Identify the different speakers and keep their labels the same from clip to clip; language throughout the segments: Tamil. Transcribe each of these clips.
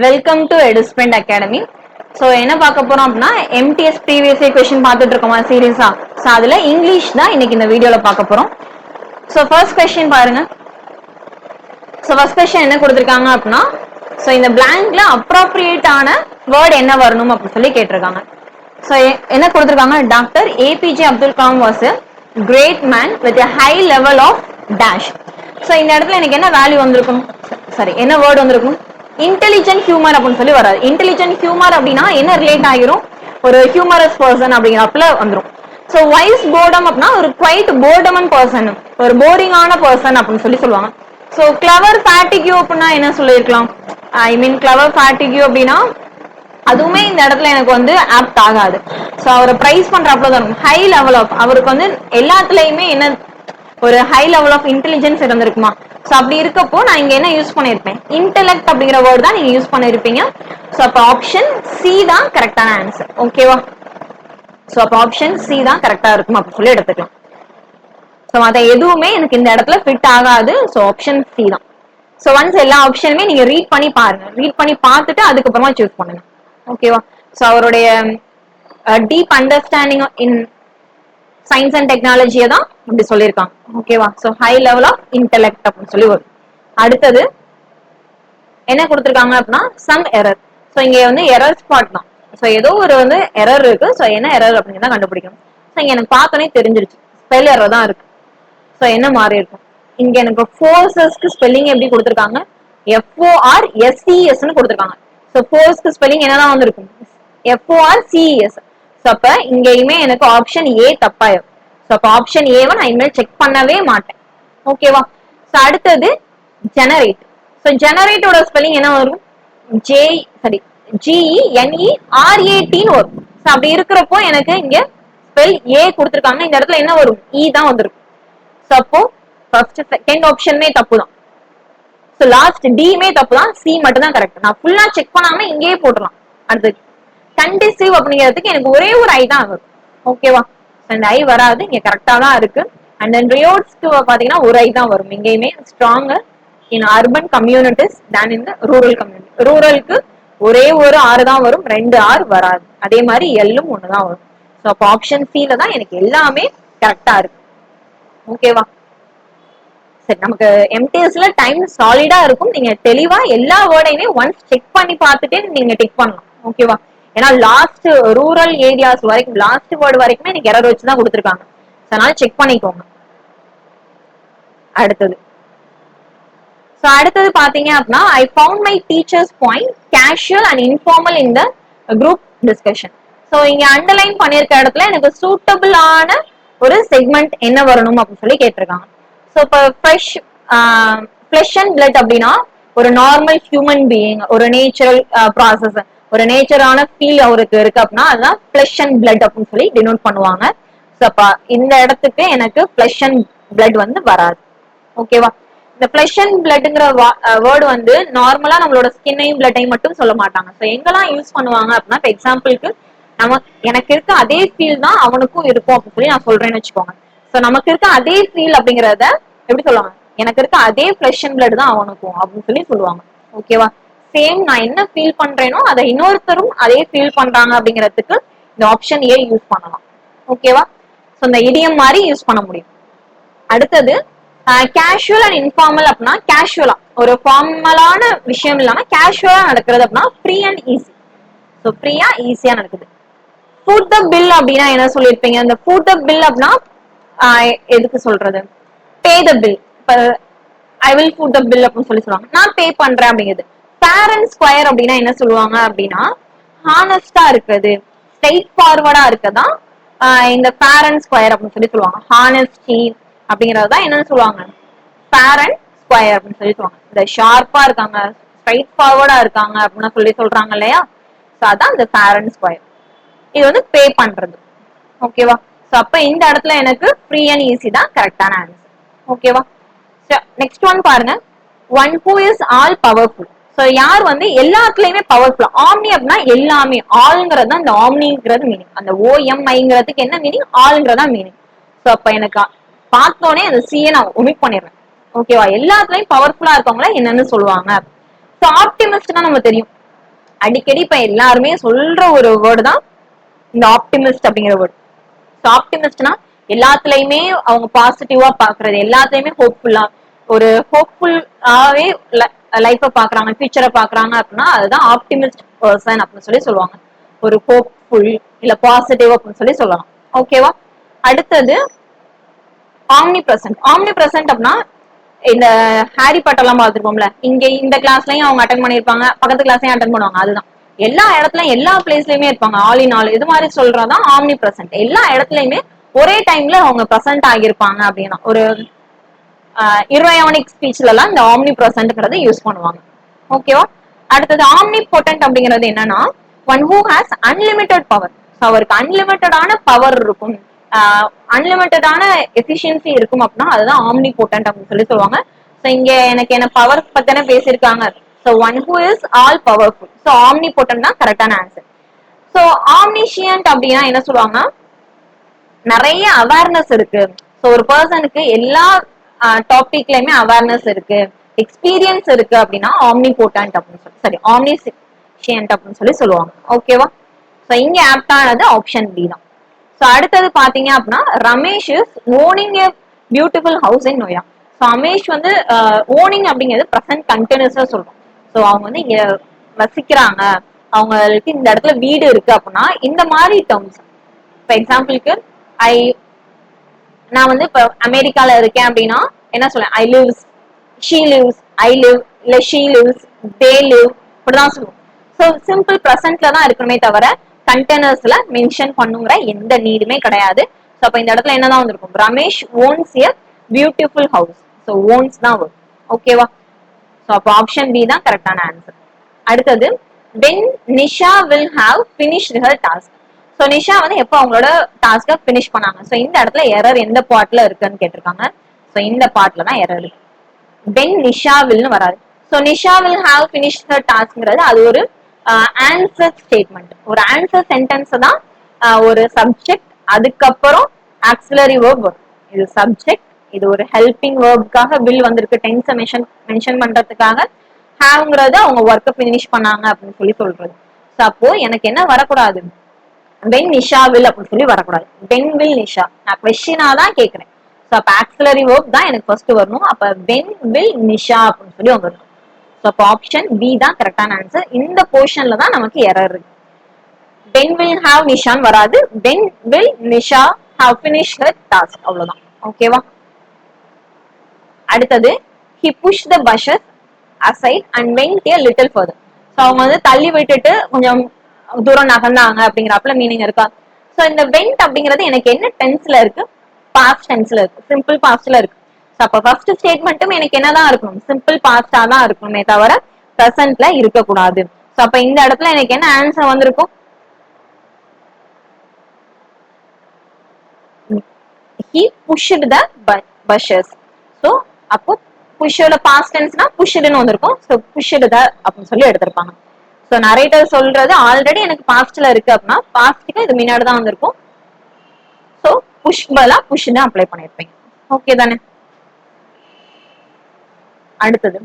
Speaker 1: Welcome to Eduspirant academy. So என்ன பார்க்க போறோம் அப்படின்னா எம்டிஎஸ் ப்ரீவியஸ் கொஸ்டின் பார்த்துட்டு இருக்கோமா சீரியஸா. ஸோ அதுல இங்கிலீஷ் தான் இன்னைக்கு இந்த வீடியோல பார்க்க போறோம். ஸோ ஃபர்ஸ்ட் கொஸ்டின் பாருங்க. ஸோ ஃபர்ஸ்ட் கொஸ்டின் என்ன கொடுத்துருக்காங்க அப்படின்னா, ஸோ இந்த பிளாங்க்ல அப்ராப்ரியேட் ஆன வேர்ட் என்ன வரணும் அப்படின்னு சொல்லி கேட்டிருக்காங்க. ஸோ என்ன கொடுத்துருக்காங்க, doctor APJ Abdul Kalam was great man with high level of dash. So இந்த இடத்துல எனக்கு என்ன வேல்யூ வந்திருக்கும், சாரி என்ன வேர்டு வந்திருக்கும், இன்டெலிஜென்ட் ஹியூமர் அப்படின்னு சொல்லி வராது. இன்டெலிஜென்ட் ஹியூமர் அப்படின்னா என்ன ரிலேட் ஆகிரும், ஒரு ஹியூமரஸ் பர்சன் அப்படிங்கிறப்பல வந்துடும். ஸோ வைஸ் போர்டம் அப்படின்னா ஒரு குவைட் போர்டமன் பர்சன், ஒரு போரிங்கான பர்சன் அப்படின்னு சொல்லி சொல்லுவாங்க. ஸோ கிளவர் ஃபேட்டிக்யூ அப்படின்னா என்ன சொல்லியிருக்கலாம், ஐ மீன் கிளவர் ஃபேட்டிக்யூ அப்படின்னா அதுவுமே இந்த இடத்துல எனக்கு வந்து ஆப்ட் ஆகாது. ஸோ அவரை பிரைஸ் பண்றப்பல தான் ஹை லெவல் ஆஃப், அவருக்கு வந்து எல்லாத்துலயுமே என்ன ஒரு ஹை லெவல் ஆஃப் இன்டெலிஜென்ஸ் இருந்திருக்குமா. ஸோ அப்படி இருக்கப்போ நான் இங்க என்ன யூஸ் பண்ணிருப்பேன், இன்டெலெக்ட் அப்படிங்கிற வேர்டு தான் நீங்க யூஸ் பண்ணிருப்பீங்க. ஸோ அப்போ ஆப்ஷன் சி தான் கரெக்டான ஆன்சர். ஓகேவா. ஸோ அப்போ ஆப்ஷன் சி தான் கரெக்டா இருக்கும் அப்படின்னு சொல்லி எடுத்துக்கலாம். ஸோ அதை எதுவுமே எனக்கு இந்த இடத்துல ஃபிட் ஆகாது. ஸோ ஆப்ஷன் சி தான். ஸோ ஒன்ஸ் எல்லா ஆப்ஷனுமே நீங்க ரீட் பண்ணி பாருங்க, ரீட் பண்ணி பார்த்துட்டு அதுக்கப்புறமா சூஸ் பண்ணுங்க. ஓகேவா. ஸோ அவருடைய deep understanding in science and டெக்னாலஜியை தான் இப்படி சொல்லியிருக்காங்க. ஓகேவா. So high level of intellect அப்படின்னு சொல்லி வரும். அடுத்தது என்ன கொடுத்துருக்காங்க அப்படின்னா சம் எரர். ஸோ இங்க வந்து எரர் ஸ்பாட் தான். ஸோ ஏதோ ஒரு வந்து எரர் இருக்கு. ஸோ என்ன எரர் அப்படின்னு தான் கண்டுபிடிக்கணும். ஸோ இங்க எனக்கு பார்த்தோன்னே தெரிஞ்சிருச்சு, ஸ்பெல் எரர் தான் இருக்கு. ஸோ என்ன மாறி இருக்கும், இங்க எனக்கு ஃபோர்ஸஸ்க்கு ஸ்பெல்லிங் எப்படி கொடுத்துருக்காங்க, FORCES கொடுத்துருக்காங்க. ஸோ ஃபோர்ஸ்க்கு ஸ்பெல்லிங் என்னதான் வந்திருக்கும், FORCES. ஸோ அப்ப இங்கேயுமே எனக்கு ஆப்ஷன் ஏ தப்பாயிரும். ஸோ அப்ப ஆப்ஷன் ஏவை நான் இனிமேல் செக் பண்ணவே மாட்டேன். ஓகேவா. ஸோ அடுத்தது ஜெனரேட். ஸோ ஜெனரேட்டோட ஸ்பெல்லிங் என்ன வரும், GENERAT வரும். ஸோ அப்படி இருக்கிறப்போ எனக்கு இங்க ஸ்பெல் ஏ கொடுத்துருக்காங்க, இந்த இடத்துல என்ன வரும், இ தான் வந்திருக்கும். ஸோ அப்போ ஃபர்ஸ்ட் செகண்ட் ஆப்ஷனுமே தப்பு தான். ஸோ லாஸ்ட் டிமே தப்பு தான், சி மட்டும் தான் கரெக்ட். நான் ஃபுல்லா செக் பண்ணாம இங்கேயே போட்டுடலாம். அடுத்தது கண்டிசிவ் அப்படிங்கிறதுக்கு எனக்கு ஒரே ஒரு ஐ தான் வரும். ஓகேவா. அந்த ஐ வராது, இங்க கரெக்டா தான் இருக்கு. அண்ட் தென் ரியோட்ஸ்க்கு பாத்தீங்கன்னா ஒரு ஐ தான் வரும். இங்கேயுமே strong in urban communities than in rural community. ரூரலுக்கு ஒரே ஒரு ஆறு தான் வரும், 2 ஆறு வராது. அதே மாதிரி எல்லும் ஒண்ணுதான் வரும். ஸோ அப்போ ஆப்ஷன் சில தான் எனக்கு எல்லாமே கரெக்டா இருக்கு. ஓகேவா. சரி, நமக்கு எம்டிஎஸ்ல டைம் சாலிடா இருக்கும். நீங்க தெளிவா எல்லா வேர்டையுமே ஒன்ஸ் செக் பண்ணி பார்த்துட்டு நீங்க டிக் பண்ணலாம். ஓகேவா. ஏன்னா லாஸ்ட் ரூரல் ஏரியாஸ் வரைக்கும் லாஸ்ட் வேர்டு வரைக்குமே எனக்கு எரர் வச்சு தான் கொடுத்துருக்காங்க. அதனால செக் பண்ணிக்கோங்க. அடுத்தது பாத்தீங்க அப்படின்னா, I found my teachers point casual and informal in the group discussion. So இங்க அண்டர்லைன் பண்ணிருக்க இடத்துல எனக்கு சூட்டபிளான ஒரு செக்மெண்ட் என்ன வரணும் அப்படின்னு சொல்லி கேட்டிருக்காங்க. ஸோ இப்போ ஃபிளஷ் அண்ட் பிளட் அப்படின்னா ஒரு நார்மல் ஹியூமன் பீயிங், ஒரு நேச்சுரல் ப்ராசஸ், ஒரு நேச்சரான ஃபீல் அவருக்கு இருக்கு அப்படின்னா அதுதான் ஃபிளஷ் அண்ட் பிளட் அப்படின்னு சொல்லி டினோட் பண்ணுவாங்க. ஸோ அப்ப இந்த இடத்துக்கு எனக்கு ஃபிளஷ் அண்ட் பிளட் வந்து வராது. ஓகேவா. இந்த ஃபிளஷ் அண்ட் பிளட்ங்கிற வேர்டு வந்து நார்மலா நம்மளோட ஸ்கின்னையும் பிளட்டையும் மட்டும் சொல்ல மாட்டாங்க. ஸோ எங்கெல்லாம் யூஸ் பண்ணுவாங்க அப்படின்னா, இப்போ எக்ஸாம்பிளுக்கு எனக்கு இருக்க அதே ஃபீல் தான் அவனுக்கும் இருக்கும் அப்படின்னு சொல்லி நான் சொல்றேன்னு வச்சுக்கோங்க. ஸோ நமக்கு இருக்க அதே ஃபீல் அப்படிங்கறத எப்படி சொல்லுவாங்க, எனக்கு இருக்க அதே ஃபிளஷ் அண்ட் பிளட் தான் அவனுக்கும் அப்படின்னு சொல்லி சொல்லுவாங்க. ஓகேவா. சேம் நான் என்ன ஃபீல் பண்றேனோ அதை இன்னொருத்தரும் அதே ஃபீல் பண்றாங்க அப்படிங்கிறதுக்கு இந்த ஆப்ஷன் ஏ யூஸ் பண்ணலாம். ஓகேவா. ஸோ இந்த இடியம் மாதிரி யூஸ் பண்ண முடியும். அடுத்தது கேஷுவல் அண்ட் இன்ஃபார்மல் அப்படின்னா, கேஷுவலா ஒரு ஃபார்மலான விஷயம் இல்லாம கேஷுவலா நடக்கிறது அப்படின்னா ஃப்ரீ அண்ட் ஈஸி. ஸோ ஃப்ரீயா ஈஸியா நடக்குது. ஃபுட் த பில் அப்படின்னா என்ன சொல்லியிருப்பீங்க, இந்த ஃபுட் த பில் அப்படின்னா எதுக்கு சொல்றது, pay the bill. I will foot the bill அப்படின்னு சொல்லி சொல்லுவாங்க, நான் பே பண்றேன் அப்படிங்கிறது. ஃபேர் அண்ட் ஸ்கொயர் அப்படின்னா என்ன சொல்லுவாங்க அப்படின்னா, ஹானஸ்டா இருக்குது, ஸ்ட்ரெயிட் ஃபார்வர்டா இருக்கதான் இந்த ஃபேர் அண்ட் ஸ்கொயர் அப்படின்னு சொல்லி சொல்லுவாங்க. ஹானஸ்டி அப்படிங்கறதுதான் என்னன்னு சொல்லுவாங்க, ஃபேர் அண்ட் ஸ்கொயர் அப்படின்னு சொல்லி சொல்லுவாங்க. இந்த ஷார்ப்பா இருக்காங்க, ஸ்ட்ரைட் ஃபார்வர்டா இருக்காங்க அப்படின்னு சொல்லி சொல்றாங்க இல்லையா. ஸோ அதான் இந்த ஃபேர் அண்ட் ஸ்கொயர். இது வந்து பே பண்றது. ஓகேவா. ஸோ அப்ப இந்த இடத்துல எனக்கு ஃப்ரீ அண்ட் ஈஸி தான் கரெக்டான ஆன்சர். ஓகேவா. நெக்ஸ்ட் ஒன் பாருங்க, one who is all powerful. So யார் வந்து எல்லாத்துலயுமே பவர்ஃபுல். ஆம்னி அப்படின்னா எல்லாமே, ஆல்ங்கிறது தான் இந்த ஆம்னிங்கிறது மீனிங். அந்த OMIங்கிறதுக்கு என்ன மீனிங், ஆல்ங்கிறதா மீனிங். ஸோ அப்ப எனக்கு பார்த்தோன்னே அந்த சியை நான் ஒமிட் பண்ணிடுறேன். ஓகேவா. எல்லாத்துலயும் பவர்ஃபுல்லா இருக்கவங்கள என்னன்னு சொல்லுவாங்க. ஸோ ஆப்டிமிஸ்ட்னா நம்ம தெரியும், அடிக்கடி இப்ப எல்லாருமே சொல்ற ஒரு வேர்டு தான் இந்த ஆப்டிமிஸ்ட் அப்படிங்கிற வேர்டு. ஆப்டிமிஸ்ட்னா எல்லாத்துலயுமே அவங்க பாசிட்டிவா பாக்குறது, எல்லாத்துலயுமே ஹோப்ஃபுல்லா, ஒரு ஹோப்ஃபுல்லாவே லைஃப பாக்குறாங்க, ஃபியூச்சரை பாக்குறாங்க அப்படின்னா அதுதான் ஆப்டிமிஸ்ட் பர்சன் அப்படின்னு சொல்லி சொல்லுவாங்க. ஒரு ஹோப்ஃபுல் இல்ல பாசிட்டிவ் அப்படின்னு சொல்லி சொல்லலாம். ஓகேவா? அடுத்தது ஆம்னி பிரசன்ட். ஆம்னி பிரசன்ட் அப்படின்னா இந்த ஹாரி பாட்டர் எல்லாம் பார்த்திருப்போம்ல, இங்க இந்த கிளாஸ்லயும் அவங்க அட்டன் பண்ணிருப்பாங்க, பக்கத்து கிளாஸ்லயும் அட்டன் பண்ணுவாங்க. அதுதான் எல்லா இடத்துலயும் எல்லா பிளேஸ்லயுமே இருப்பாங்க, ஆல் இன் ஆல். இது மாதிரி சொல்றதான் ஆம்னி பிரசன்ட். எல்லா இடத்துலயுமே ஒரே டைம்ல அவங்க பிரசன்ட் ஆகியிருப்பாங்க அப்படின்னா ஒரு இர்வயானிக் ஸ்பீச்ல எல்லாம் இந்த ஆம்னி பிரசன்ட்ங்கிறத யூஸ் பண்ணுவாங்க. ஓகேவா? அடுத்தது ஆம்னி பொட்டன்ட் அப்படிங்கிறது என்னன்னா one who has unlimited power. அவருக்கு அன்லிமிட்டடான பவர் இருக்கும், அன்லிமிட்டடான எஃபிஷியன்சி இருக்கும் அப்படின்னா அதுதான் ஆம்னி பொட்டன்ட் அப்படின்னு சொல்லி சொல்லுவாங்க. ஸோ இங்க எனக்கு என்ன பவர் பத்தின பேசியிருக்காங்க. So one who is all powerful. So omni potent தான் கரெக்டான ஆன்சர். ஸோ ஆம்னிஷியன்ட் அப்படின்னா என்ன சொல்லுவாங்க, நிறைய அவேர்னஸ் இருக்கு. ஸோ ஒரு பர்சனுக்கு எல்லா டாபிக்லயுமே அவேர்னஸ் இருக்கு, எக்ஸ்பீரியன்ஸ் இருக்கு அப்படின்னா ஆம்னி போட்டன்ட் அப்படின்னு சொல்லி, சரி ஆம்னிஷியன்ட் அப்படின்னு சொல்லி சொல்லுவாங்க. ஓகேவா? ஸோ இங்க ஆப்டானது ஆப்ஷன் பி தான். ஸோ அடுத்தது பாத்தீங்க அப்படின்னா Ramesh is owning a beautiful house in நோயா. ஸோ ரமேஷ் வந்து ஓனிங் அப்படிங்கிறது ப்ரெசன்ட் கண்டினியூஸா சொல்றோம். ஸோ அவங்க வந்து இங்க வசிக்கிறாங்க, அவங்களுக்கு இந்த இடத்துல வீடு இருக்கு அப்படின்னா இந்த மாதிரி டேர்ம்ஸ். இப்போ எக்ஸாம்பிளுக்கு ஐ நான் வந்து இப்ப அமெரிக்கால இருக்கேன் அப்படின்னா என்ன சொல்ல, I lives, she lives, I live, இல்ல ஷீ லிவ்ஸ், தே லிவ், இப்படிதான் சொல்லுவோம். ஸோ சிம்பிள் ப்ரெசென்ட்ல தான் இருக்கணுமே தவிர கண்டெய்னர்ஸ்ல மென்ஷன் பண்ணுங்கிற எந்த நீடுமே கிடையாது. ஸோ அப்ப இந்த இடத்துல என்னதான் வந்திருக்கும், Ramesh ones a beautiful house. So ones தான் வரும். ஓகேவா? ஸோ அப்போ ஆப்ஷன் பி தான் கரெக்டான ஆன்சர். அடுத்தது when Nisha will have finished her task. So Nisha வந்து எப்போ அவங்களோட டாஸ்கை பினிஷ் பண்ணாங்க. ஸோ இந்த இடத்துல எரர் எந்த பார்ட்ல இருக்குன்னு கேட்டிருக்காங்க. ஸோ இந்த பார்ட்ல தான் எரர் இருக்கு. when நிஷா willனு வராது. So Nisha will have finished her taskங்கிறது அது ஒரு ஆன்சர் ஸ்டேட்மெண்ட், ஒரு ஆன்சர் சென்டென்ஸ் தான். ஒரு சப்ஜெக்ட், அதுக்கப்புறம் ஆக்சிலரி வேர்ப் வரும். இது சப்ஜெக்ட், இது ஒரு ஹெல்பிங் வேர்புக்காக வில் வந்திருக்கு, டென்ஸை மென்ஷன் பண்றதுக்காக. ஹாவ்ங்கிறது அவங்க ஒர்க்கை பினிஷ் பண்ணாங்க அப்படின்னு சொல்லி சொல்றது. ஸோ அப்போ எனக்கு என்ன வரக்கூடாது, வென் நிஷா வில் அப்படின்னு சொல்லி வரக்கூடாது, வென் வில் நிஷா. நான் கொஸ்டினா தான் கேட்கிறேன். ஸோ அப்ப ஆக்சிலரி வேர்ப் தான் எனக்கு ஃபர்ஸ்ட் வரணும். அப்ப வென் வில் நிஷா அப்படின்னு சொல்லி வந்துடும். ஸோ அப்போ ஆப்ஷன் பி தான் கரெக்டான ஆன்சர். இந்த போர்ஷன்ல தான் நமக்கு எரர் இருக்கு. வென் வில் ஹாவ் நிஷான்னு வராது, when will Nisha have finish her task, அவ்வளவுதான். ஓகேவா? அடுத்தது he pushed the bushes aside and went a little further. So அவங்க வந்து தள்ளி விட்டுட்டு கொஞ்சம் தூரம் நகர்ந்தாங்க அப்படிங்கிறப்பல மீனிங் இருக்கா? ஸோ இந்த வெண்ட் அப்படிங்கிறது எனக்கு என்ன டென்ஸ்ல இருக்கு, பாஸ்ட் டென்ஸ்ல இருக்கு, சிம்பிள் பாஸ்ட்ல இருக்கு. ஸோ அப்ப ஃபர்ஸ்ட் ஸ்டேட்மெண்ட்டும் எனக்கு என்னதான் இருக்கணும், சிம்பிள் பாஸ்டா தான் இருக்கணுமே தவிர பிரசன்ட்ல இருக்கக்கூடாது. ஸோ அப்ப இந்த இடத்துல எனக்கு என்ன ஆன்சர் வந்திருக்கும், he pushed the bushes. So அப்போ புஷ்ஷோட பாஸ்ட் டென்ஸ்னா புஷ்டுன்னு வந்திருக்கும். ஸோ புஷ்டு த அப்படின்னு சொல்லி எடுத்திருப்பாங்க. ஸோ நரேட்டர் சொல்றது ஆல்ரெடி எனக்கு பாஸ்ட்ல இருக்கு அப்படின்னா பாஸ்டுக்கு இது முன்னாடி தான் வந்திருக்கும். ஸோ புஷ் பலா புஷ் தான் அப்ளை பண்ணிருப்பீங்க. ஓகே தானே? அடுத்தது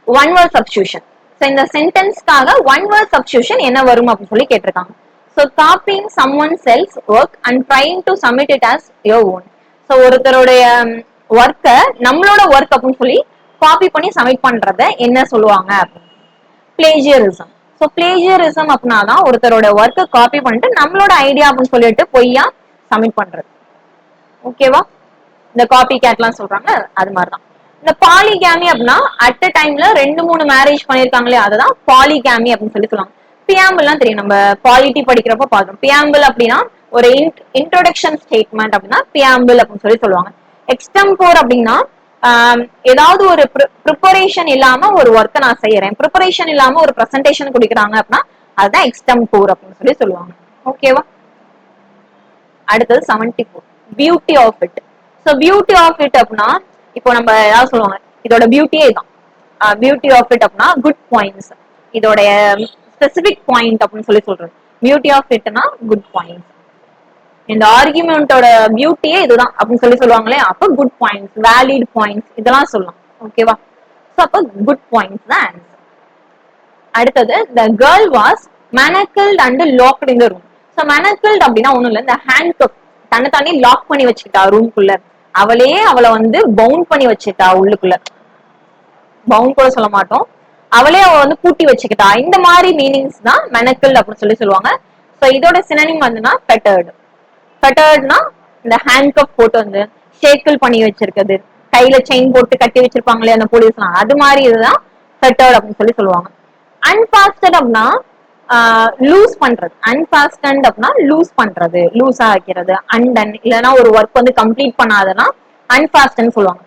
Speaker 1: ஒன் வேர்ட் சப்ஸ்டியூஷன். ஸோ இந்த சென்டென்ஸ்க்காக ஒன் வேர்ட் சப்ஸ்டியூஷன் என்ன வரும் அப்படின்னு சொல்லி கேட்டிருக்காங்க. So copying someone else's work and trying to submit it as your own. So ஒருத்தருடைய ஒர்க்கை நம்மளோட ஒர்க் அப்படின்னு சொல்லி காப்பி பண்ணி சப்மிட் பண்றத என்ன சொல்லுவாங்க அப்படின்னு, பிளேஜியரிசம். ஸோ பிளேஜியரிசம் அப்படின்னா தான் ஒருத்தரோட ஒர்க்கை காப்பி பண்ணிட்டு நம்மளோட ஐடியா அப்படின்னு சொல்லிட்டு பொய்யா சப்மிட் பண்றது. ஓகேவா? இந்த காப்பி கேட்லாம் சொல்றாங்க, அது மாதிரிதான். இந்த பாலிகேமி அப்படின்னா அட் அ டைம்ல 2-3 மேரேஜ் பண்ணிருக்காங்களே அதுதான் பாலிகேமி அப்படின்னு சொல்லி சொல்லுவாங்க. பியாம்பிள்லாம் தெரியும், நம்ம பாலிட்டி படிக்கிறப்ப பார்த்தோம். பியாம்பிள் அப்படின்னா ஒரு இன்ட்ரோடக்ஷன் ஸ்டேட்மெண்ட் அப்படின்னா பியாம்பிள் அப்படின்னு சொல்லி சொல்லுவாங்க. எக்ஸ்டம்போர் அப்படின்னா ஏதாவது ஒரு ப்ரிப்பரேஷன் இல்லாம ஒரு ஒர்க்கை நான் செய்யறேன், ப்ரிப்பரேஷன் இல்லாம ஒரு பிரசன்டேஷன் கொடுக்குறாங்க அப்படின்னா அதுதான் எக்ஸ்டம்போர் அப்படின்னு சொல்லி சொல்லுவாங்க. ஓகேவா? அடுத்தது 74 beauty of it. So beauty of it அப்படின்னா இப்போ நம்ம ஏதாவது சொல்லுவாங்க, இதோட பியூட்டியே இதுதான். பியூட்டி ஆஃப் இட் அப்படின்னா குட் பாயிண்ட்ஸ், இதோட ஸ்பெசிபிக் பாயிண்ட் அப்படின்னு சொல்லி சொல்றது. பியூட்டி ஆஃப் இட்னா குட் பாயிண்ட்ஸ். இந்த ஆர்குமெண்டோட பியூட்டியே இதுதான் அப்படின்னு சொல்லி சொல்லுவாங்களே, அப்போ குட் பாயிண்ட்ஸ், வேலிட் பாயிண்ட்ஸ் இதெல்லாம் சொல்லலாம். ஓகேவா? ஸோ அப்போ குட் பாயிண்ட்ஸ் தான் ஆன்சர். அடுத்தது the girl was manacled and locked in the room. So manacled அப்படின்னா ஒண்ணும் இல்ல, இந்த ஹேண்ட் கப் தன்னை தானே லாக் பண்ணி வச்சுக்கிட்டா ரூம்குள்ள, அவளை வந்து பவுண்ட் பண்ணி வச்சுட்டா உள்ளுக்குள்ள, பவுண்ட் கூட சொல்ல மாட்டோம், அவ வந்து பூட்டி வச்சுக்கிட்டா. இந்த மாதிரி மீனிங்ஸ் தான் manacled அப்படின்னு சொல்லுவாங்க. சோ இதோட சினோனிம் வந்துன்னா fettered. fetteredனா இந்த ஹேண்ட் கப் போட்டு வந்து ஷேக்கிள் பண்ணி வச்சிருக்கிறது, கையில செயின் போட்டு கட்டி வச்சிருப்பாங்களே அந்த போலீஸ்லாம், அது மாதிரி இதுதான் fettered அப்படின்னு சொல்லுவாங்க. அன்பாஸ்டட் அப்படின்னா லூஸ் பண்றது, அன்பாஸ்டன்ட் அப்படின்னா லூஸ் பண்றது, லூஸா வைக்கிறது, அன்டன் இல்லைன்னா ஒரு ஒர்க் வந்து கம்ப்ளீட் பண்ணாதன்னா அன்பாஸ்டன் சொல்லுவாங்க.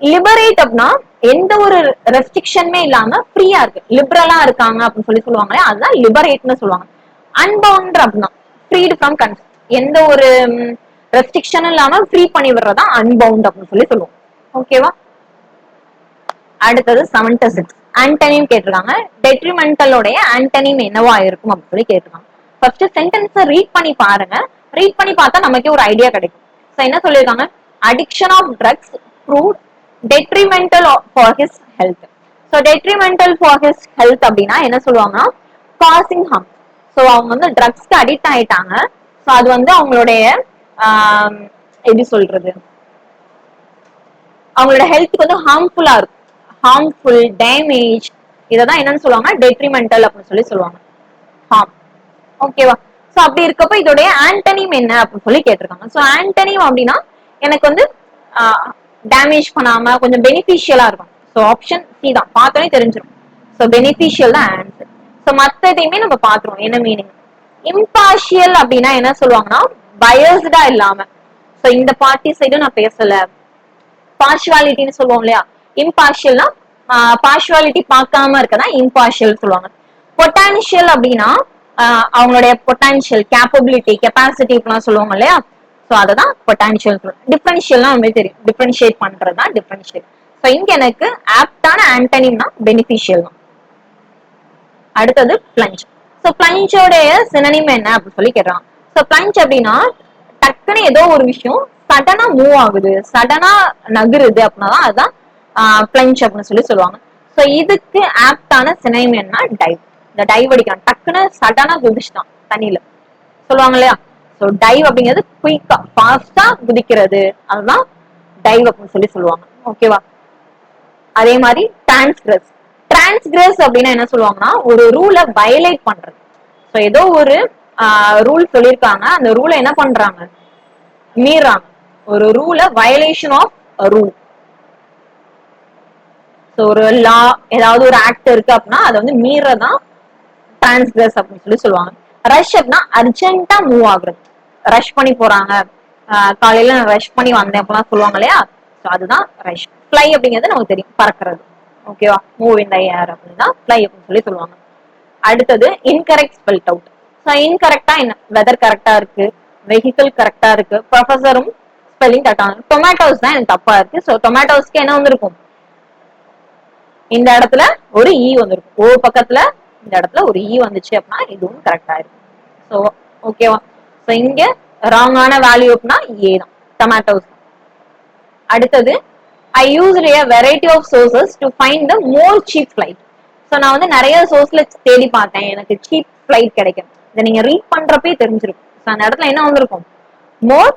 Speaker 1: லிபரேட் அப்படின்னா எந்த ஒரு ரெஸ்ட்ரிக்ஷனுமே இல்லாம ஃப்ரீயா இருக்கு, லிபரலா இருக்காங்க அப்படின்னு சொல்லுவாங்களே அதுதான் லிபரேட்னு சொல்லுவாங்க. அன்பவுண்ட் அப்படின்னா ஃப்ரீடு ஃப்ரம் கன்ஸ்ட், எந்த ஒரு ரெஸ்ட்ரிக்ஷனும் இல்லாம ஃப்ரீ பண்ணி விடுறதா அன்பவுண்ட் அப்படின்னு சொல்லுவோம். ஓகேவா. அடுத்தது 76 ஆன்டனிம் கேட்டிருக்காங்க. டெட்ரிமெண்டலோடைய ஆன்டனிம் என்னவா இருக்கும் அப்படின்னு கேட்டிருக்காங்க. ஃபர்ஸ்ட் சென்டென்ஸை ரீட் பண்ணி பாருங்க, ரீட் பண்ணி பார்த்தா நமக்கே ஒரு ஐடியா கிடைக்கும். சோ என்ன சொல்லியிருக்காங்க, addiction of drugs proved detrimental for his health. So detrimental for his health அப்படின்னா என்ன சொல்லுவாங்கன்னா காசிங் ஹார்ம். ஸோ அவங்க வந்து ட்ரக்ஸ்க்கு அடிக்ட் ஆயிட்டாங்க. ஸோ அது வந்து அவங்களுடைய எப்படி சொல்றது, அவங்களோட ஹெல்த்துக்கு வந்து ஹார்ம்ஃபுல்லா இருக்கும், ஹார்ம்ஃபுல் டேமேஜ், இததான் என்னன்னு சொல்லுவாங்க டெட்ரிமெண்டல் அப்படின்னு சொல்லுவாங்க, ஹார்ம். ஓகேவா. சோ அப்படி இருக்கப்ப இதோடைய ஆன்டனிம் என்ன அப்படின்னு கேட்டிருக்காங்க. சோ ஆன்டனிம் அப்படின்னா எனக்கு வந்து டேமேஜ் பண்ணாம கொஞ்சம் பெனிஃபிஷியலா இருக்கும். சோ ஆப்ஷன் சி தான், பார்த்தோன்னே தெரிஞ்சிடும். சோ பெனிஃபிஷியல் தான் ஆன்சர். சோ மத்ததையுமே நம்ம பாத்துருவோம் என்ன மீனிங். இம்பார்ஷியல் அப்படின்னா என்ன சொல்லுவாங்கன்னா பயஸ்டா இல்லாம, சோ இந்த பார்ட்டி சைடும் நான் பேசல, பார்ஷுவாலிட்டின்னு சொல்லுவோம் இல்லையா. இம்பார்ஷியல்னா பார்ஷுவாலிட்டி பார்க்காம இருக்கதான் இம்பார்ஷியல் சொல்லுவாங்க. பொட்டான்ஷியல் அப்படின்னா அவங்களுடைய பொட்டான்ஷியல் கேப்பபிலிட்டி கெப்பாசிட்டி இப்பெல்லாம் சொல்லுவாங்க இல்லையா. சோ அததான் பொட்டான்ஷியல் சொல்லுவாங்க. டிஃபரன்ஷியல்னா நமக்கு தெரியும், டிஃபரன்ஷியேட் பண்றதுதான் டிஃபரன்ஷியல். சோ இங்க எனக்கு ஆப்டான ஆன்டனிம்னா பெனிஃபிஷியல் தான். அடுத்தது பிளஞ்ச். சோ பிளஞ்சோடைய சினோனிம் என்ன அப்படின்னு கேட்றாங்க. சோ பிளஞ்ச் அப்படின்னா டக்குன்னு ஏதோ ஒரு விஷயம் சடனா மூவ் ஆகுது, சடனா நகருது அப்படின்னா அதுதான் பிளஞ்ச் அப்படின்னு சொல்லுவாங்க. சோ இதுக்கு ஆப்டான சினோனிம் என்ன, டைவ். இந்த டைவ் அடிக்கிறான், டக்குன்னு சடனா குதிச்சுட்டான் தண்ணியில சொல்லுவாங்க இல்லையா. சோ டைவ் அப்படிங்கிறது குயிக்கா ஃபாஸ்டா குதிக்கிறது, அதுதான் டைவ் அப்படின்னு சொல்லுவாங்க. ஓகேவா. அதே மாதிரி டிரான்ஸ்கிரஸ். டிரான்ஸ்கிரஸ் அப்படின்னா என்ன சொல்லுவாங்கன்னா ஒரு ரூலை வயலேட் பண்றது. சோ ஏதோ ஒரு ரூல் சொல்லியிருக்காங்க, அந்த ரூலை என்ன பண்றாங்க, மீறாங்க. ஒரு ரூலை வயலேஷன் ஆஃப் ரூல். ஒரு லா ஏதாவது ஒரு ஆக்ட் இருக்கு அப்படின்னா அதை வந்து மீறதான் டிரான்ஸ்கிரஸ் அப்படின்னு சொல்லுவாங்க. ரஷ் அப்படின்னா அர்ஜென்ட்டா மூவ் ஆகுறது, ரஷ் பண்ணி போறாங்க, காலையில ரஷ் பண்ணி வந்தேன் அப்படிலாம் சொல்லுவாங்க இல்லையா. அதுதான் ரஷ். ஃப்ளை அப்படிங்கிறது நமக்கு தெரியும், பறக்கிறது. ஓகேவா. மூவ் இன் த ஏர் அப்படின்னா ஃப்ளை அப்படின்னு சொல்லுவாங்க. அடுத்தது இன்கரெக்ட் ஸ்பெல்ட் அவுட். ஸோ இன்கரெக்டா என்ன, வெதர் கரெக்டா இருக்கு, வெஹிக்கிள் கரெக்டா இருக்கு, ப்ரொஃபஸரும் ஸ்பெல்லிங் கரெக்டா. டொமேட்டோஸ் தான் எனக்கு தப்பா இருக்கு. ஸோ டொமேட்டோஸ்க்கு என்ன வந்திருக்கும், இந்த இடத்துல ஒரு ஈ வந்திருக்கும், ஓ பக்கத்துல இந்த இடத்துல ஒரு ஈ வந்துச்சு அப்படின்னா இதுவும் கரெக்டா இருக்கும். ஸோ ஓகேவா. ஸோ இங்க ராங்கான வேல்யூ அப்படின்னா ஏ தான், டொமேட்டோஸ். அடுத்தது ஐ used a variety of sources to find the more cheap flight. So நான் வந்து நிறைய சோர்ஸ்ல தேடி பார்த்தேன், எனக்கு சீப் ஃபிளைட் கிடைக்கும். இதை நீங்க ரீட் பண்றப்பே தெரிஞ்சிருக்கும். ஸோ அந்த இடத்துல என்ன வந்திருக்கும், மோர்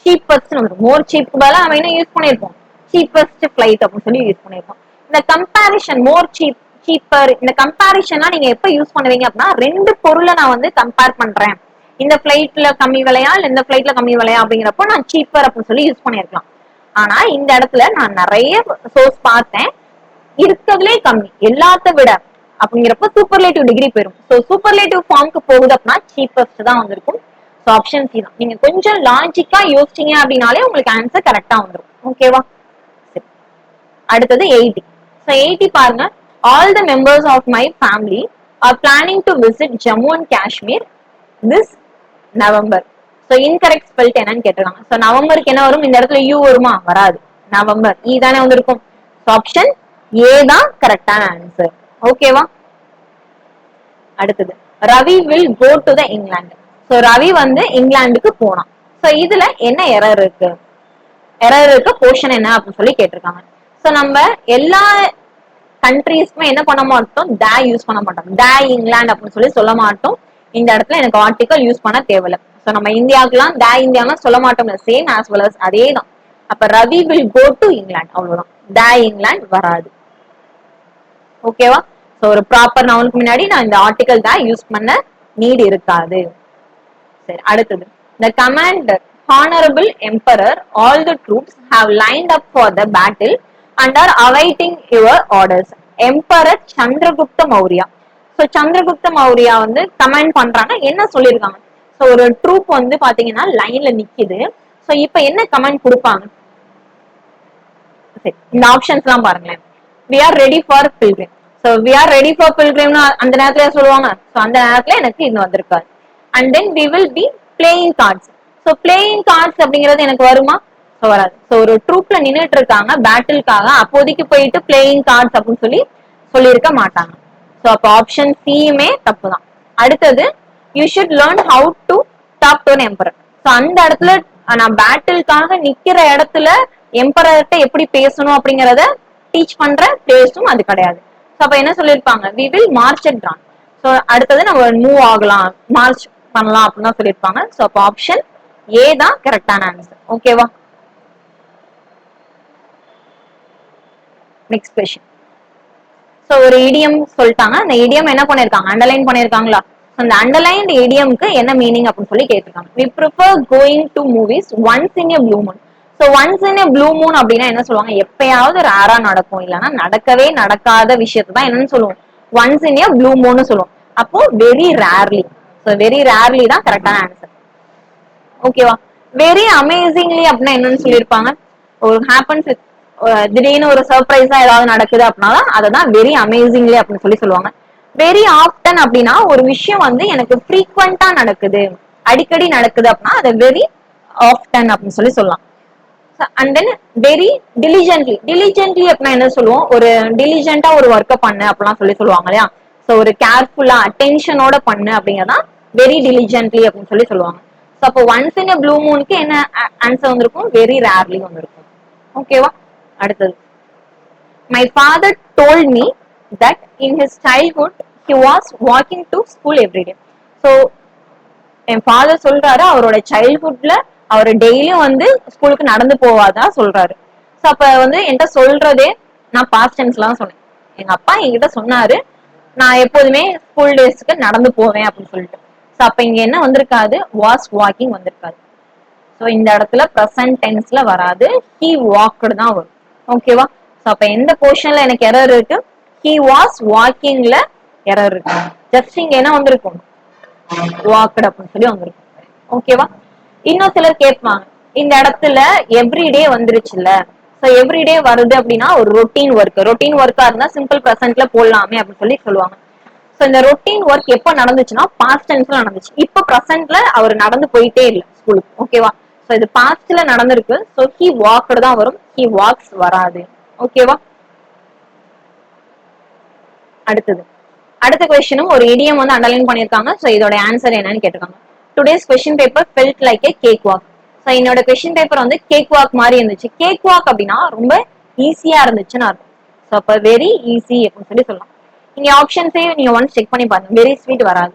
Speaker 1: சீப்பஸ்ட் வந்திருக்கும். மோர் சீப் பதிலா நம்ம என்ன யூஸ் பண்ணிருப்போம், சீப்பஸ்ட் ஃபிளைட் அப்படின்னு யூஸ் பண்ணிருப்போம். இந்த கம்பேரிஷன் மோர் சீப் சீப்பர், இந்த கம்பேரிஷன்லாம் நீங்க எப்ப யூஸ் பண்ணுவீங்க அப்படின்னா ரெண்டு பொருளை நான் வந்து கம்பேர் பண்றேன், இந்த பிளைட்ல கம்மி விலையா இல்ல இந்த பிளைட்ல கம்மி விலையா அப்படிங்கிறப்போ நான் சீப்பர் அப்படின்னு யூஸ் பண்ணிருக்கலாம். ஆனா இந்த இடத்துல நான் நிறைய சோர்ஸ் பார்த்தேன், இருக்கிறதுலே கம்மி எல்லாத்த விட அப்படிங்கிறப்ப சூப்பர்லேட்டிவ் டிகிரி போயிடும். ஸோ சூப்பர்லேட்டிவ் ஃபார்முக்கு போகுது அப்படின்னா சீப்பஸ்ட் தான் வந்திருக்கும். ஸோ ஆப்ஷன் சி தான். நீங்க கொஞ்சம் லாஜிக்கா யோசிச்சீங்க அப்படின்னாலே உங்களுக்கு ஆன்சர் கரெக்டா வந்துடும். ஓகேவா. அடுத்தது 80. ஸோ 80 பாருங்க. All the members of my family are planning to visit Jammu and Kashmir this November. So incorrect spelt என்னன்னு கேட்டிருக்காங்க. ஸோ நவம்பருக்கு என்ன வரும், இந்த இடத்துல யூ வருமா, வராது, நவம்பர் இ தானே வந்திருக்கும். ஆப்ஷன் ஏ தான் கரெக்டான ஆன்சர். ஓகேவா. அடுத்தது Ravi will go to the England. So Ravi வந்து இங்கிலாந்துக்கு போனான். ஸோ இதுல என்ன எரர் இருக்கு, எரர் இருக்க போர்ஷன் என்ன அப்படின்னு கேட்டிருக்காங்க. ஸோ நம்ம எல்லா கண்ட்ரீஸ்க்குமே என்ன பண்ண மாட்டோம், த யூஸ் பண்ண மாட்டோம். த இங்கிலாந்து அப்படின்னு சொல்லி சொல்ல மாட்டோம். இந்த இடத்துல எனக்கு ஆர்டிகல் யூஸ் பண்ண தேவையில்ல. சோ நம்ம இந்தியாவுக்குலாம் த இந்தியாலாம் சொல்ல மாட்டோம். சேம் ஆஸ் வெல் அஸ் அதே தான். அப்ப Ravi will go to England, அவ்வளவுதான். த இங்கிலாந்து வராது. ஓகேவா? சோ ஒரு ப்ராப்பர் நவுனுக்கு முன்னாடி நான் இந்த ஆர்டிகல் தான் யூஸ் பண்ண நீட் இருக்காது. சரி, அடுத்தது. The command Honorable Emperor, all the troops have lined up for the battle and are awaiting your orders. Emperor Chandragupta Maurya. So Chandragupta Maurya வந்து கமாண்ட் பண்றாங்க. என்ன சொல்லிருக்காங்க? சோ ஒரு ட்ரூப் வந்து பாத்தீங்கன்னா லைன்ல நிக்குது. சோ இப்ப என்ன கமாண்ட் கொடுப்பாங்க? இந்த ஆப்ஷன்ஸ் எல்லாம் பாருங்களேன். we are ready for pilgrim. so we are ready for pilgrim அந்த நேரத்துல சொல்லுவாங்க. சோ அந்த நேரத்துல எனக்கு இது வந்திருக்காது. and then we will be playing cards. so playing cards அப்படிங்கிறது எனக்கு வருமா? சோ வராது. சோ ஒரு ட்ரூப்ல நின்னுட்டு இருக்காங்க பேட்டிலுக்காக, அப்போதைக்கு போயிட்டு பிளேயிங் கார்ட்ஸ் அப்படின்னு சொல்லியிருக்க மாட்டாங்க. சோ அப்ப ஆப்ஷன் சியுமே தப்பு தான். அடுத்தது, you should learn how to talk to an emperor. So அந்த இடத்துல நான் பேட்டிலுக்காக நிக்கிற இடத்துல எம்பரர்கிட்ட எப்படி பேசணும் அப்படிங்கறத டீச் பண்ற பிளேஸும் அது கிடையாது. அப்ப என்ன சொல்லிருப்பாங்க? we will march at dawn. So அடுத்தது நம்ம மூவ் ஆகலாம், மார்ச் பண்ணலாம் அப்படின்னு சொல்லிருப்பாங்க. சோ அப்ப ஆப்ஷன் ஏ தான் கரெக்டான ஆன்சர். ஓகேவா? Next question. சோ ஒரு இடியம் சொல்லிட்டாங்க. அந்த இடியம் என்ன பண்ணிருக்காங்க? அண்டர்லைன் பண்ணிருக்காங்களா? அந்த அண்டர்லைன் இடியம்க்கு என்ன மீனிங் அப்படின்னு சொல்லி கேட்டிருக்காங்க. we prefer going to movies once in a blue moon. So once in a blue moon அப்படின்னா என்ன சொல்லுவாங்க? எப்பயாவது ரேரா நடக்கும், இல்லைன்னா நடக்கவே நடக்காத விஷயத்தை தான் என்னன்னு சொல்லுவோம்? once in a blue moon சொல்லுவோம். அப்போ very rarely. So very rarely தான் கரெக்டான ஆன்சர். ஓகேவா? வெரி அமேசிங்லி அப்படின்னா என்னன்னு சொல்லியிருப்பாங்க? ஒரு ஹேப்பன்ஸ், திடீர்னு ஒரு சர்ப்ரைஸா ஏதாவது நடக்குது அப்படின்னா அததான் வெரி அமேசிங்லி அப்படின்னு சொல்லுவாங்க. வெரி ஆஃப்டன் அப்படின்னா ஒரு விஷயம் வந்து எனக்கு ஃப்ரீக்வெண்டா நடக்குது, அடிக்கடி நடக்குது அப்படின்னா அதை வெரி ஆஃப்டன் அப்படின்னு சொல்லலாம். And then very டிலிஜென்ட்லி. டிலிஜென்ட்லி அப்படின்னா என்ன சொல்லுவோம்? ஒரு டிலிஜென்ட்டா ஒரு ஒர்க்கை பண்ணு அப்படிலாம் சொல்லுவாங்க இல்லையா? சோ ஒரு கேர்ஃபுல்லா அட்டென்ஷனோட பண்ணு அப்படிங்கறதான் வெரி டிலிஜென்ட்லி அப்படின்னு சொல்லுவாங்க. சோ அப்போ ஒன்ஸ் இன் ப்ளூ மூனுக்கு என்ன ஆன்சர் வந்திருக்கும்? வெரி ரேர்லி வந்திருக்கும். ஓகேவா? அடுத்தது, my father told me that in his childhood he was walking to school everyday. So N father சொல்றாரு அவரோட சைல்ட்ஹுட்ல அவர் டெய்லியும் வந்து ஸ்கூலுக்கு நடந்து போவாதான் சொல்றாரு. சோ அப்ப வந்து என்கிட்ட சொல்றதே நான் பாஸ்ட் டென்ஸ்ல தான் சொன்னேன். எங்க அப்பா என்கிட்ட சொன்னாரு நான் எப்போதுமே ஸ்கூல் டேஸ்க்கு நடந்து போவேன் அப்படின்னு சொல்லிட்டு. சோ அப்ப இங்க என்ன வந்திருக்காது? வாஸ் வாக்கிங் வந்திருக்காது. சோ இந்த இடத்துல பிரசன்ட் டென்ஸ்ல வராது, ஹி வாக்டு தான் வரும். ஓகேவா? சோ அப்ப எந்த போர்ஷன்ல எனக்கு எரர் இருக்கு? ஹி வாஸ் வாக்கிங்ல எரர் இருக்கு. ஜஸ்ட் இங்க என்ன வந்திருக்கும்? வாக்டு அப்படின்னு வந்திருக்கும். ஓகேவா? இன்னும் சிலர் கேட்பாங்க, இந்த இடத்துல எவ்ரிடே வந்துருச்சுல்ல, சோ எவ்ரிடே வருது அப்படின்னா ஒரு ரொட்டீன் ஒர்க். ரொட்டீன் ஒர்க்கா இருந்தா சிம்பிள் பிரசன்ட்ல போடலாமே அப்படின்னு சொல்லுவாங்க. சோ இந்த ரொட்டீன் ஒர்க் எப்ப நடந்துச்சுன்னா பாஸ்ட் டென்ஸ்ல நடந்துச்சு. இப்ப பிரசன்ட்ல அவர் நடந்து போயிட்டே இல்ல ஸ்கூலுக்கு. ஓகேவா? சோ இது பாஸ்ட்ல நடந்திருக்கு. சோ ஹி வாக்டு தான் வரும், ஹி வாக்ஸ் வராது. ஓகேவா? அடுத்தது, அடுத்த கொஸ்டினும் ஒரு இடியம் வந்து அண்டர்லைன் பண்ணிருக்காங்க. சோ இதோட ஆன்சர் என்னன்னு கேட்டிருக்காங்க. Today's question paper felt like ஏ கேக் வாக். சோ என்னோட கொஸ்டின் பேப்பர் வந்து கேக் வாக் மாதிரி இருந்துச்சு. கேக் வாக் அப்படின்னா ரொம்ப ஈஸியா இருந்துச்சுன்னு அர்த்தம். சோ அப்ப வெரி ஈஸி அப்படின்னு சொல்லலாம். இங்க ஆப்ஷன்ஸே நீங்க ஒன்ஸ் செக் பண்ணி பாருங்க. வெரி ஸ்வீட் வராது.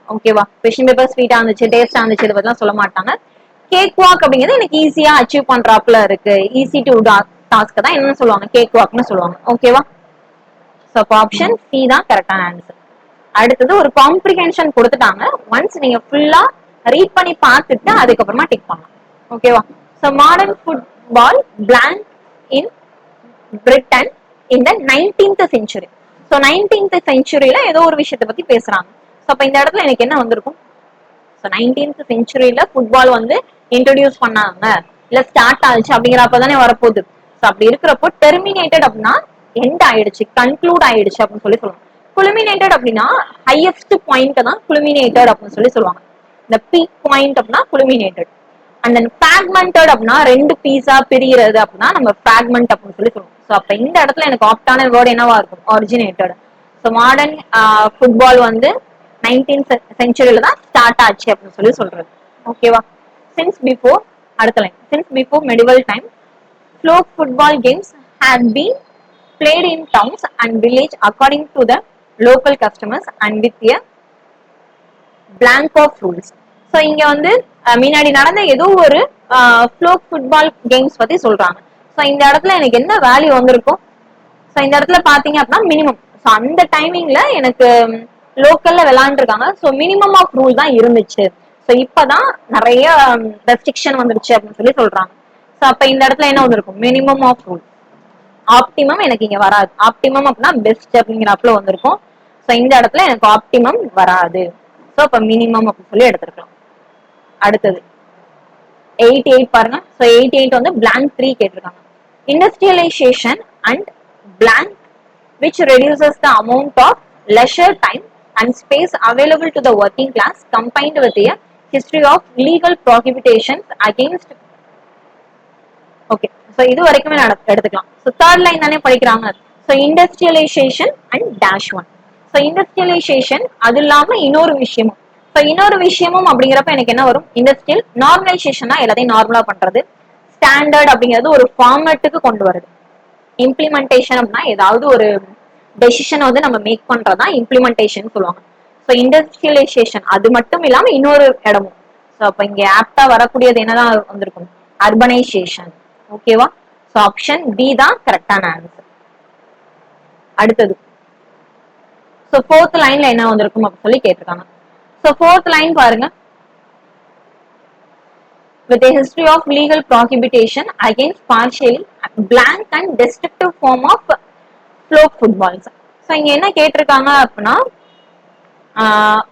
Speaker 1: ஓகேவா? கொஸ்டின் பேப்பர் ஸ்வீட்டா இருந்துச்சு, டேஸ்டா இருந்துச்சு, இதை பத்தி சொல்ல மாட்டாங்க. கேக் வாக் அப்படிங்கிறது எனக்கு ஈஸியா அச்சீவ் பண்றாப்ல இருக்கு, ஈஸி டு டாஸ்க் தான் என்ன சொல்லுவாங்க? கேக் வாக்னு சொல்லுவாங்க. ஓகேவா? சோ அப்ப ஆப்ஷன் சி தான் கரெக்டான ஆன்சர். அடுத்தது, ஒரு காம்ப்ரிஹென்ஷன் கொடுத்துட்டாங்க. ஒன்ஸ் நீங்க ஃபுல்லா ரீட் பண்ணி பார்த்துட்டு அதுக்கப்புறமா டிக் பண்ணலாம். ஓகேவா? சோ மாடர்ன் ஃபுட்பால் பிளாங்க் இன் பிரிட்டன் இன் த 19th century. சோ 19th centuryல ஏதோ ஒரு விஷயத்தை பத்தி பேசுறாங்க. சோ அப்ப இந்த இடத்துல எனக்கு என்ன வந்திருக்கும்? சோ 19th centuryல ஃபுட்பால் வந்து இன்ட்ரோடியூஸ் பண்ணாங்க, இல்ல ஸ்டார்ட் ஆச்சு அப்படிங்கிறப்பதானே வரப்போகுது. சோ அப்படி இருக்கிறப்போ டெர்மினேட்டட் அப்படின்னா எண்ட் ஆயிடுச்சு, கன்க்ளூட் ஆயிடுச்சு அப்படின்னு சொல்லுவாங்க. குளுமினேட்டட் அப்படின்னா ஹையஸ்ட் பாயிண்ட் தான் குளுமினேட்டட் அப்படின்னு சொல்லுவாங்க. இந்த பீக் பாயிண்ட் அப்படின்னா குளுமினேட்டட். அண்ட் தென் ஃபிராக்மெண்டட் அப்படின்னா ரெண்டு பீஸா பிரிகிறது அப்படின்னா நம்ம ஃபிராக்மெண்ட் அப்படின்னு சொல்லுவோம். ஸோ அப்ப இந்த இடத்துல எனக்கு ஆப்டான வேர்டு என்னவா இருக்கும்? ஆரிஜினேட்டட். ஸோ மாடர்ன் ஃபுட்பால் வந்து 19th centuryல தான் ஸ்டார்ட் ஆச்சு அப்படின்னு சொல்றது. ஓகேவா? சின்ஸ் பிஃபோர், அடுத்த line, since before medieval time, fluke football games had been played in towns and village according to the local customers and with a blank of rules. So இங்க வந்து முன்னாடி நடந்த ஏதோ ஒரு ஃப்ளோக் ஃபுட்பால் கேம்ஸ் பத்தி சொல்றாங்க. ஸோ இந்த இடத்துல எனக்கு என்ன வேல்யூ வந்திருக்கும்? ஸோ இந்த இடத்துல பாத்தீங்க அப்படின்னா மினிமம். ஸோ அந்த டைமிங்ல எனக்கு லோக்கல்ல விளையாண்டுருக்காங்க. ஸோ மினிமம் ஆஃப் ரூல் தான் இருந்துச்சு. ஸோ இப்பதான் நிறைய ரெஸ்ட்ரிக்ஷன் வந்துருச்சு அப்படின்னு சொல்லி சொல்றாங்க. ஸோ அப்ப இந்த இடத்துல என்ன வந்திருக்கும்? Minimum of rule. ஆப்டிமம் எனக்கு இங்க வராது. ஆப்டிமம் அப்படின்னா பெஸ்ட் அப்படிங்கிறப்பல வந்திருக்கும். ஸோ இந்த இடத்துல எனக்கு ஆப்டிமம் வராது. ஸோ அப்ப மினிமம் அப்படின்னு சொல்லி எடுத்திருக்கலாம். அடுத்தது 88 பாருங்க. ஸோ 88 வந்து blank 3 கேட்டிருக்காங்க. Industrialisation and blank which reduces the amount of leisure time and space available to the working class combined with a history of legal prohibitions against. Okay, so இது வரைக்குமே எடுத்துக்கலாம். ஸோ தேர்ட் லைன் தானே படிக்கிறாங்க. So industrialisation and dash one. So industrialisation அது இல்லாம இன்னொரு விஷயமும். ஸோ இன்னொரு விஷயமும் அப்படிங்கிறப்ப எனக்கு என்ன வரும்? இண்டஸ்ட்ரியல் நார்மலைசேஷனா எல்லாத்தையும் நார்மலா பண்றது. ஸ்டாண்டர்ட் அப்படிங்கிறது ஒரு ஃபார்மேட்டுக்கு கொண்டு வருது. இம்ப்ளிமெண்டேஷன் அப்படின்னா ஏதாவது ஒரு டெசிஷன் வந்து நம்ம மேக் பண்றதா இம்ப்ளிமெண்டேஷன் சொல்லுவாங்க. ஸோ இண்டஸ்ட்ரியலைசேஷன் அது மட்டும் இல்லாம இன்னொரு இடமும். ஸோ அப்ப இங்க ஆப்டா வரக்கூடியது என்னதான் வந்திருக்கும்? அர்பனைசேஷன். ஓகேவா? ஸோ ஆப்ஷன் பி தான் கரெக்டான ஆன்சர். அடுத்தது ஸோ ஃபோர்த் லைன்ல என்ன வந்திருக்கும் அப்படின்னு சொல்லி கேட்டிருக்காங்க. ஸோ ஃபோர்த் லைன் பாருங்க. with a history of legal prohibition against partially blank and destructive form of float footballs. So இங்க என்ன கேட்டிருக்காங்க அப்படின்னா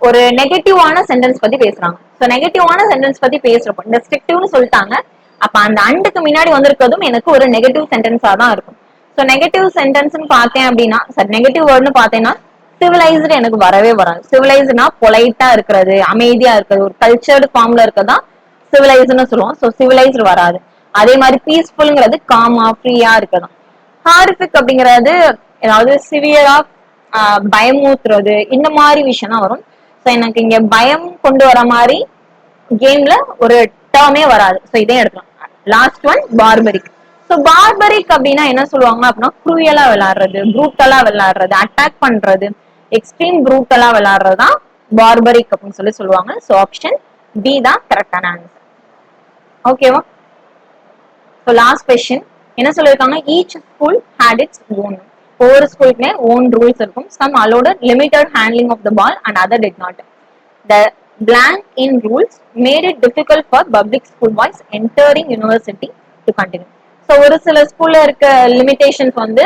Speaker 1: ஒரு நெகட்டிவான சென்டென்ஸ் பத்தி பேசுறாங்க. ஸோ நெகட்டிவான சென்டென்ஸ் பத்தி பேசுறப்போ டெஸ்ட்ரக்டிவ்னு சொல்லிட்டாங்க. அப்ப அந்த அண்டுக்கு முன்னாடி வந்திருக்கிறதும் எனக்கு ஒரு நெகட்டிவ் சென்டென்ஸா தான் இருக்கும். ஸோ நெகட்டிவ் சென்டென்ஸ்னு பார்த்தேன் அப்படின்னா சார் நெகட்டிவ் வேர்ட்னு பார்த்தேன்னா சிவிலைஸ்டு எனக்கு வரவே வராது. சிவிலைஸ்டுனா பொலைட்டா இருக்கிறது, அமைதியா இருக்கிறது, ஒரு கல்ச்சர்டு ஃபார்ம்ல இருக்கிறதா சிவிலைஸ்டுன்னு சொல்லுவோம். ஸோ சிவிலைஸ்டு வராது. அதே மாதிரி பீஸ்ஃபுல்ங்கிறது காமா ஃப்ரீயா இருக்கதான். ஹாரிஃபிக் அப்படிங்கிறது ஏதாவது சிவியரா பயமூத்துறது இந்த மாதிரி விஷயம் தான் வரும். ஸோ எனக்கு இங்க பயம் கொண்டு வர மாதிரி கேம்ல ஒரு டேர்மே வராது. ஸோ இதே எடுக்கலாம். Last one Barbarik. So Barbarik அப்படின்னா என்ன சொல்லுவாங்க அப்படின்னா குரூயலா விளையாடுறது, ப்ரூட்டலா விளையாடுறது, அட்டாக் பண்றது, எக்ஸ்ட்ரீம் ப்ரூட்டலா விளையாடுறது தான் பார்பரிக் அப்படின்னு சொல்லி சொல்லுவாங்க. ஸோ ஆப்ஷன் பி தான் கரெக்டான ஆன்சர். ஓகேவா? ஸோ லாஸ்ட் கொஸ்டின் என்ன சொல்லியிருக்காங்க? Each school had its own. ஒவ்வொரு ஸ்கூலுக்குமே ஓன் ரூல்ஸ் இருக்கும். Some allowed limited handling of the ball and other did not. The blank in rules made it difficult for public school boys entering university to continue. So ஒரு சில ஸ்கூல்ல இருக்க லிமிடேஷன்ஸ் வந்து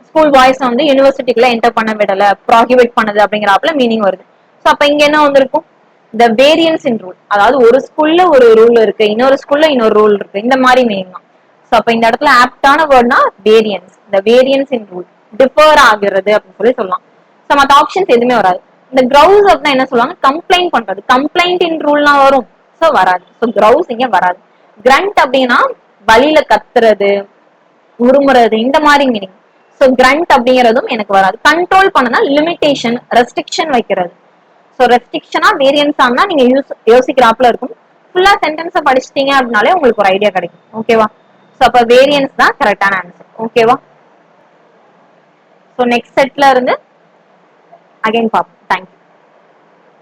Speaker 1: ஸ்கூல் பாய்ஸ் வந்து யூனிவர்சிட்டிக்குள்ள என்டர் பண்ண விடல, ப்ராஹிபிட் பண்ணது அப்படிங்கிறப்பல மீனிங் வருது. ஸோ அப்ப இங்க என்ன வந்திருக்கும்? த வேரியன்ஸ் இன் ரூல். அதாவது ஒரு ஸ்கூல்ல ஒரு ரூல் இருக்கு, இன்னொரு ஸ்கூல்ல இன்னொரு ரூல் இருக்கு, இந்த மாதிரி மீனிங் தான். ஸோ அப்ப இந்த இடத்துல ஆப்டான வேர்ட்னா variance. The variance in rule differ ஆகிறது அப்படின்னு சொல்லி சொல்லலாம். ஸோ மற்ற ஆப்ஷன்ஸ் எதுவுமே வராது. இந்த கிரவுஸ் அப்படின்னா என்ன சொல்லுவாங்க? கம்ப்ளைண்ட் பண்றது. கம்ப்ளைண்ட் இன் ரூல்லாம் வரும். ஸோ வராது. ஸோ கிரவுஸ் இங்க வராது. கிரண்ட் அப்படின்னா வழியில கத்துறது, உருமுறது, இந்த மாதிரி மீனிங். ஸோ கிரண்ட் அப்படிங்கிறதும் எனக்கு வராது. கண்ட்ரோல் பண்ணனா லிமிடேஷன், ரெஸ்ட்ரிக்ஷன் வைக்கிறது. ஸோ ரெஸ்ட்ரிக்ஷனா வேரியன்ஸா நீங்க யோசிக்கிறாப்புல இருக்கும். ஃபுல்லா சென்டென்ஸை படிச்சிட்டீங்க அப்படின்னாலே உங்களுக்கு ஒரு ஐடியா கிடைக்கும். ஓகேவா? ஸோ அப்ப வேரியன்ஸ் தான் கரெக்டான ஆன்சர். ஓகேவா? ஸோ நெக்ஸ்ட் செட்ல இருந்து அகைன் பார்ப்போம்.